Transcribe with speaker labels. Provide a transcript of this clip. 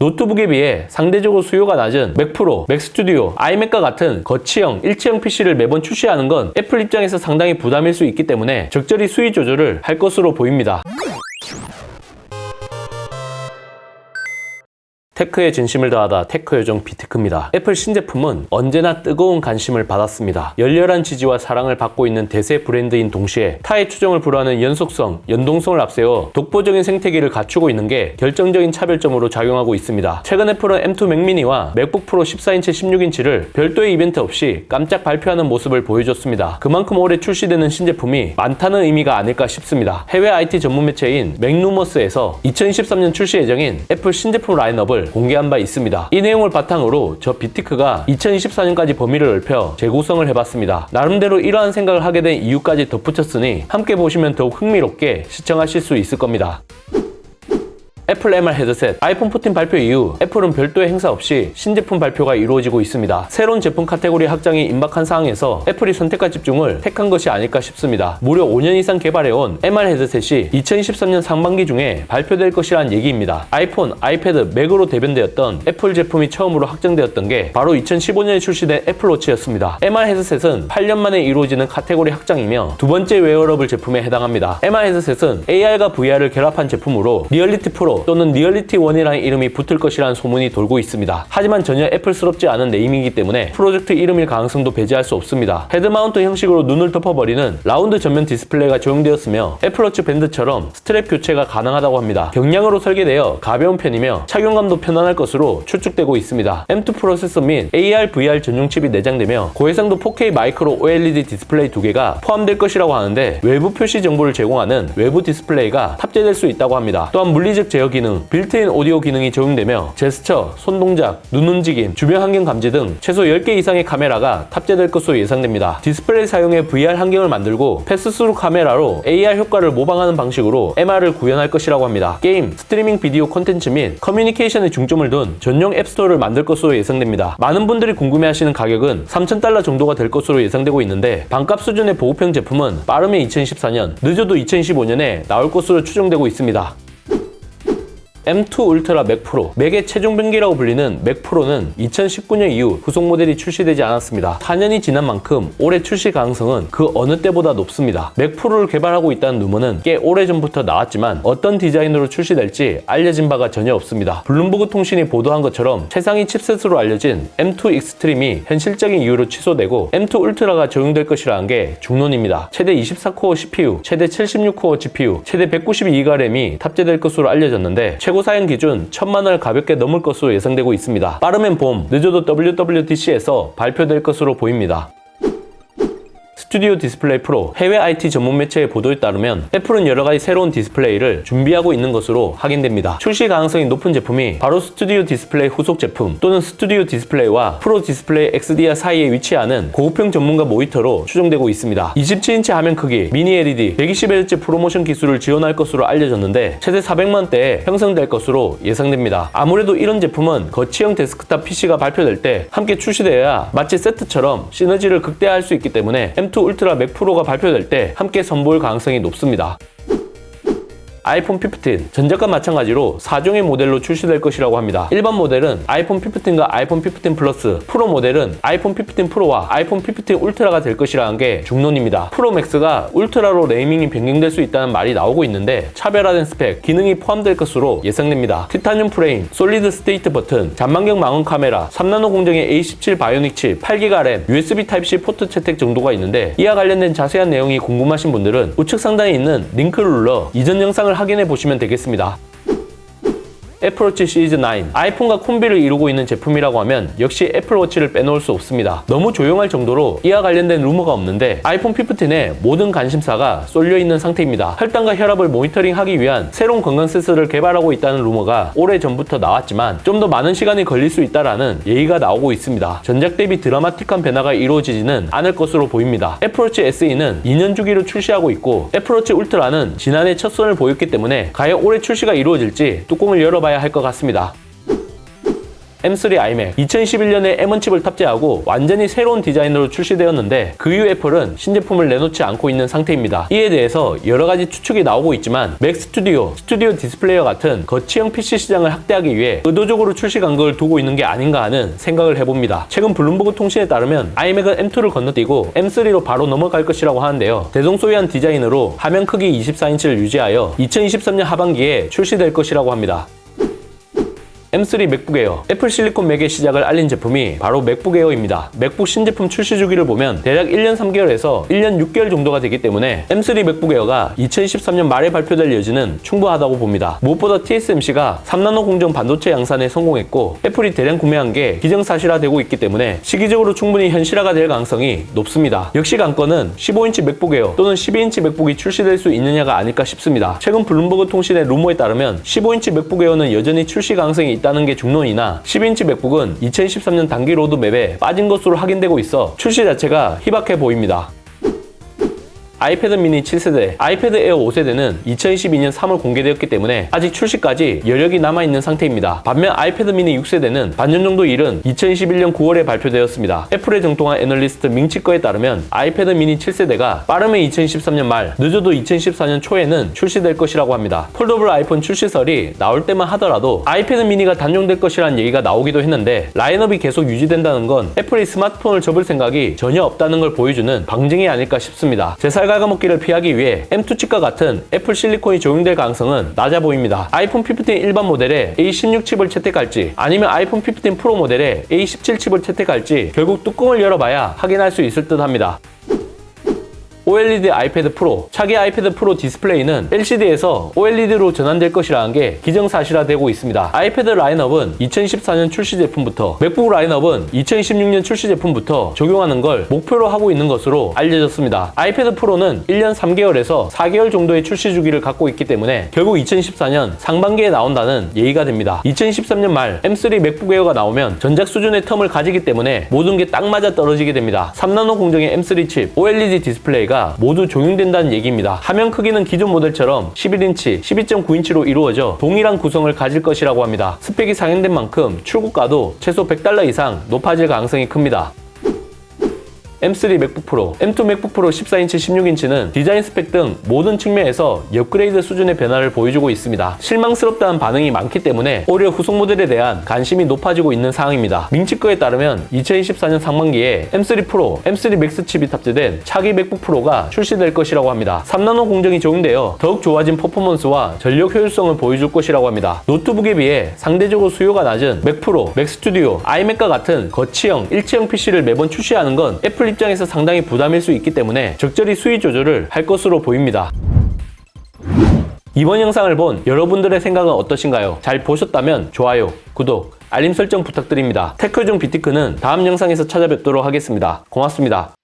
Speaker 1: 노트북에 비해 상대적으로 수요가 낮은 맥 프로, 맥 스튜디오, 아이맥과 같은 거치형, 일체형 PC를 매번 출시하는 건 애플 입장에서 상당히 부담일 수 있기 때문에 적절히 수위 조절을 할 것으로 보입니다. 테크에 진심을 다하다 테크 요정 비테크입니다. 애플 신제품은 언제나 뜨거운 관심을 받았습니다. 열렬한 지지와 사랑을 받고 있는 대세 브랜드인 동시에 타의 추종을 불허하는 연속성, 연동성을 앞세워 독보적인 생태계를 갖추고 있는 게 결정적인 차별점으로 작용하고 있습니다. 최근 애플은 M2 맥미니와 맥북 프로 14인치, 16인치를 별도의 이벤트 없이 깜짝 발표하는 모습을 보여줬습니다. 그만큼 올해 출시되는 신제품이 많다는 의미가 아닐까 싶습니다. 해외 IT 전문 매체인 맥루머스에서 2023년 출시 예정인 애플 신제품 라인업을 공개한 바 있습니다. 이 내용을 바탕으로 저 비테크가 2024년까지 범위를 넓혀 재구성을 해봤습니다. 나름대로 이러한 생각을 하게 된 이유까지 덧붙였으니 함께 보시면 더욱 흥미롭게 시청하실 수 있을 겁니다. 애플 MR 헤드셋, 아이폰 14 발표 이후 애플은 별도의 행사 없이 신제품 발표가 이루어지고 있습니다. 새로운 제품 카테고리 확장이 임박한 상황에서 애플이 선택과 집중을 택한 것이 아닐까 싶습니다. 무려 5년 이상 개발해온 MR 헤드셋이 2023년 상반기 중에 발표될 것이란 얘기입니다. 아이폰, 아이패드, 맥으로 대변되었던 애플 제품이 처음으로 확정되었던 게 바로 2015년에 출시된 애플워치였습니다. MR 헤드셋은 8년 만에 이루어지는 카테고리 확장이며 두 번째 웨어러블 제품에 해당합니다. MR 헤드셋은 AR과 VR을 결합한 제품으로 리얼리티 프로 또는 리얼리티 1이라는 이름이 붙을 것이라는 소문이 돌고 있습니다. 하지만 전혀 애플스럽지 않은 네이밍이기 때문에 프로젝트 이름일 가능성도 배제할 수 없습니다. 헤드 마운트 형식으로 눈을 덮어버리는 라운드 전면 디스플레이가 적용되었으며 애플워치 밴드처럼 스트랩 교체가 가능하다고 합니다. 경량으로 설계되어 가벼운 편이며 착용감도 편안할 것으로 추측되고 있습니다. M2 프로세서 및 AR, VR 전용 칩이 내장되며 고해상도 4K 마이크로 OLED 디스플레이 2개가 포함될 것이라고 하는데 외부 표시 정보를 제공하는 외부 디스플레이가 탑재될 수 있다고 합니다. 또한 물리적 제어 기능, 빌트인 오디오 기능이 적용되며 제스처, 손동작, 눈 움직임, 주변 환경 감지 등 최소 10개 이상의 카메라가 탑재될 것으로 예상됩니다. 디스플레이 사용에 VR 환경을 만들고 패스스루 카메라로 AR 효과를 모방하는 방식으로 MR을 구현할 것이라고 합니다. 게임, 스트리밍 비디오 콘텐츠 및 커뮤니케이션에 중점을 둔 전용 앱스토어를 만들 것으로 예상됩니다. 많은 분들이 궁금해하시는 가격은 $3,000 정도가 될 것으로 예상되고 있는데 반값 수준의 보급형 제품은 빠르면 2024년, 늦어도 2025년에 나올 것으로 추정되고 있습니다. M2 울트라 맥 프로, 맥의 최종 변기라고 불리는 맥 프로는 2019년 이후 후속 모델이 출시되지 않았습니다. 4년이 지난 만큼 올해 출시 가능성은 그 어느 때보다 높습니다. 맥 프로를 개발하고 있다는 루머는 꽤 오래전부터 나왔지만 어떤 디자인으로 출시될지 알려진 바가 전혀 없습니다. 블룸버그 통신이 보도한 것처럼 최상위 칩셋으로 알려진 M2 익스트림이 현실적인 이유로 취소되고 M2 울트라가 적용될 것이라는 게 중론입니다. 최대 24코어 CPU, 최대 76코어 GPU, 최대 192기가 램이 탑재될 것으로 알려졌는데 최고 사양 기준 1000만원을 가볍게 넘을 것으로 예상되고 있습니다. 빠르면 봄, 늦어도 WWDC에서 발표될 것으로 보입니다. 스튜디오 디스플레이 프로, 해외 IT 전문 매체의 보도에 따르면 애플은 여러가지 새로운 디스플레이를 준비하고 있는 것으로 확인됩니다. 출시 가능성이 높은 제품이 바로 스튜디오 디스플레이 후속 제품 또는 스튜디오 디스플레이와 프로 디스플레이 XDR 사이에 위치하는 고급형 전문가 모니터로 추정되고 있습니다. 27인치 화면 크기, 미니 LED, 120Hz 프로모션 기술을 지원할 것으로 알려졌는데 최대 400만대에 형성될 것으로 예상됩니다. 아무래도 이런 제품은 거치형 데스크탑 PC가 발표될 때 함께 출시되어야 마치 세트처럼 시너지를 극대화할 수 있기 때문에 M2 울트라 맥 프로가 발표될 때 함께 선보일 가능성이 높습니다. 아이폰 15, 전작과 마찬가지로 4종의 모델로 출시될 것이라고 합니다. 일반 모델은 아이폰 15과 아이폰 15 플러스, 프로 모델은 아이폰 15 프로와 아이폰 15 울트라가 될 것이라는 게 중론입니다. 프로 맥스가 울트라로 네이밍이 변경될 수 있다는 말이 나오고 있는데 차별화된 스펙, 기능이 포함될 것으로 예상됩니다. 티타늄 프레임, 솔리드 스테이트 버튼, 잔망경 망원 카메라, 3나노 공정의 A17 바이오닉 칩, 8기가 램, USB 타입C 포트 채택 정도가 있는데 이와 관련된 자세한 내용이 궁금하신 분들은 우측 상단에 있는 링크를 눌러 이전 영상을 확인해 보시면 되겠습니다. 애플워치 시리즈 9, 아이폰과 콤비를 이루고 있는 제품이라고 하면 역시 애플워치를 빼놓을 수 없습니다. 너무 조용할 정도로 이와 관련된 루머가 없는데 아이폰 15에 모든 관심사가 쏠려있는 상태입니다. 혈당과 혈압을 모니터링하기 위한 새로운 건강 센서를 개발하고 있다는 루머가 오래전부터 나왔지만 좀 더 많은 시간이 걸릴 수 있다라는 얘기가 나오고 있습니다. 전작 대비 드라마틱한 변화가 이루어지지는 않을 것으로 보입니다. 애플워치 SE는 2년 주기로 출시하고 있고 애플워치 울트라는 지난해 첫 선을 보였기 때문에 과연 올해 출시가 이루어질지 뚜껑을 열어봐야 할 것 같습니다. M3 iMac. 2011년에 M1 칩을 탑재하고 완전히 새로운 디자인으로 출시되었는데 그 이후 애플은 신제품을 내놓지 않고 있는 상태입니다. 이에 대해서 여러가지 추측이 나오고 있지만 맥 스튜디오, 스튜디오 디스플레이와 같은 거치형 PC 시장을 확대하기 위해 의도적으로 출시 간격을 두고 있는 게 아닌가 하는 생각을 해봅니다. 최근 블룸버그 통신에 따르면 iMac은 M2를 건너뛰고 M3로 바로 넘어갈 것이라고 하는데요. 대동소이한 디자인으로 화면 크기 24인치를 유지하여 2023년 하반기에 출시될 것이라고 합니다. M3 맥북 에어, 애플 실리콘 맥의 시작을 알린 제품이 바로 맥북 에어입니다. 맥북 신제품 출시 주기를 보면 대략 1년 3개월에서 1년 6개월 정도가 되기 때문에 M3 맥북 에어가 2023년 말에 발표될 여지는 충분하다고 봅니다. 무엇보다 TSMC가 3나노 공정 반도체 양산에 성공했고 애플이 대량 구매한 게 기정사실화되고 있기 때문에 시기적으로 충분히 현실화가 될 가능성이 높습니다. 역시 관건은 15인치 맥북 에어 또는 12인치 맥북이 출시될 수 있느냐가 아닐까 싶습니다. 최근 블룸버그 통신의 루머에 따르면 15인치 맥북 에어는 여전히 출시 가능성이 있다는 게 중론이나 10인치 맥북은 2013년 단기 로드맵에 빠진 것으로 확인되고 있어 출시 자체가 희박해 보입니다. 아이패드 미니 7세대, 아이패드 에어 5세대는 2022년 3월 공개되었기 때문에 아직 출시까지 여력이 남아있는 상태입니다. 반면 아이패드 미니 6세대는 반년 정도 이른 2021년 9월에 발표되었습니다. 애플에 정통한 애널리스트 밍치거에 따르면 아이패드 미니 7세대가 빠르면 2023년 말, 늦어도 2014년 초에는 출시될 것이라고 합니다. 폴더블 아이폰 출시설이 나올 때만 하더라도 아이패드 미니가 단종될 것이라는 얘기가 나오기도 했는데 라인업이 계속 유지된다는 건 애플이 스마트폰을 접을 생각이 전혀 없다는 걸 보여주는 방증이 아닐까 싶습니다. 제살 갉아먹기를 피하기 위해 M2 칩과 같은 애플 실리콘이 적용될 가능성은 낮아 보입니다. 아이폰 15 일반 모델에 A16 칩을 채택할지 아니면 아이폰 15 프로 모델에 A17 칩을 채택할지 결국 뚜껑을 열어봐야 확인할 수 있을 듯 합니다. OLED 아이패드 프로, 차기 아이패드 프로 디스플레이는 LCD에서 OLED로 전환될 것이라는 게 기정사실화되고 있습니다. 아이패드 라인업은 2014년 출시 제품부터, 맥북 라인업은 2016년 출시 제품부터 적용하는 걸 목표로 하고 있는 것으로 알려졌습니다. 아이패드 프로는 1년 3개월에서 4개월 정도의 출시 주기를 갖고 있기 때문에 결국 2014년 상반기에 나온다는 예의가 됩니다. 2013년 말 M3 맥북 에어가 나오면 전작 수준의 텀을 가지기 때문에 모든 게 딱 맞아 떨어지게 됩니다. 3나노 공정의 M3 칩, OLED 디스플레이가 모두 적용된다는 얘기입니다. 화면 크기는 기존 모델처럼 11인치, 12.9인치로 이루어져 동일한 구성을 가질 것이라고 합니다. 스펙이 상향된 만큼 출고가도 최소 $100 이상 높아질 가능성이 큽니다. M3 맥북 프로, M2 맥북 프로 14인치, 16인치는 디자인 스펙 등 모든 측면에서 업그레이드 수준의 변화를 보여주고 있습니다. 실망스럽다는 반응이 많기 때문에 오히려 후속 모델에 대한 관심이 높아지고 있는 상황입니다. 밍치거에 따르면 2024년 상반기에 M3 프로, M3 맥스 칩이 탑재된 차기 맥북 프로가 출시될 것이라고 합니다. 3나노 공정이 적용되어 더욱 좋아진 퍼포먼스와 전력 효율성을 보여줄 것이라고 합니다. 노트북에 비해 상대적으로 수요가 낮은 맥 프로, 맥 스튜디오, 아이맥과 같은 거치형, 일체형 PC를 매번 출시하는 건 애플 입장에서 상당히 부담일 수 있기 때문에 적절히 수위 조절을 할 것으로 보입니다. 이번 영상을 본 여러분들의 생각은 어떠신가요? 잘 보셨다면 좋아요, 구독, 알림 설정 부탁드립니다. 테크요정 비티크는 다음 영상에서 찾아뵙도록 하겠습니다. 고맙습니다.